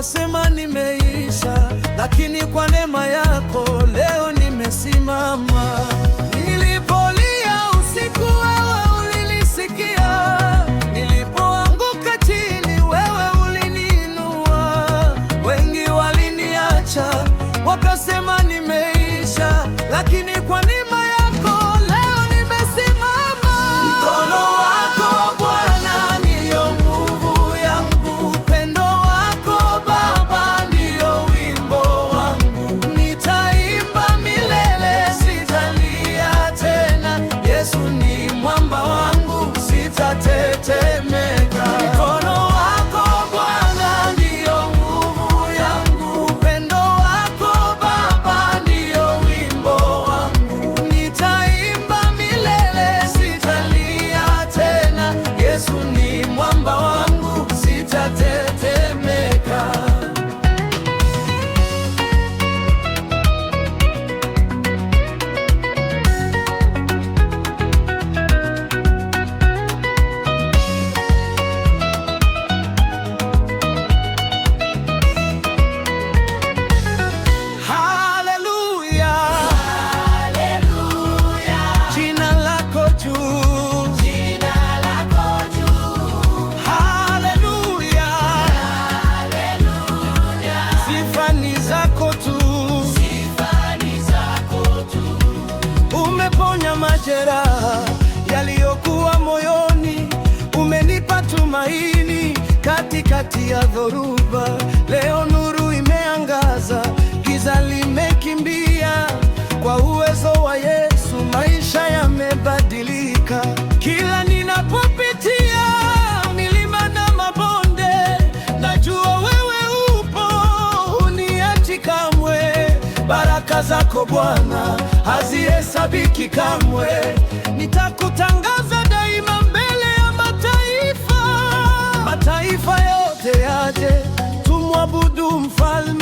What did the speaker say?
wakasema nimeisha, lakini kwa neema yako leo nimesimama. Nilipolia usiku wewe ulinisikia, nilipoanguka chini wewe uliniinua. Wengi waliniacha wakasema nimeisha, lakini kwa neema yako leo nimesimama. Mkono wako Bwana ndio nguvu yangu, upendo wako Baba ndio wimbo wangu. Nitaimba milele, sitalia tena. Yesu ni mwamba wangu, sitatetemeka. Mkono wako Bwana ndio nguvu yangu, upendo wako Baba ndio wimbo wangu. Nitaimba milele, sitalia tena. Yesu ni mwamba wangu, sitatetemeka. Haleluya, jina lako juu, haleluya, sifa ni zako tu. Umeponya majeraha yaliyokuwa moyoni, umenipa tumaini katikati ya dhoruba. Leo nuru imeangaza, giza limekimbia. Kwa uwezo wa Yesu maisha yamebadilika. Kila ninapopitia milima na mabonde, najua wewe upo, huniachi kamwe. Baraka zako Bwana hazihesabiki kamwe. Nitakutangaza daima mbele ya mataifa. Mataifa yote yaje tumwabudu Mfalme.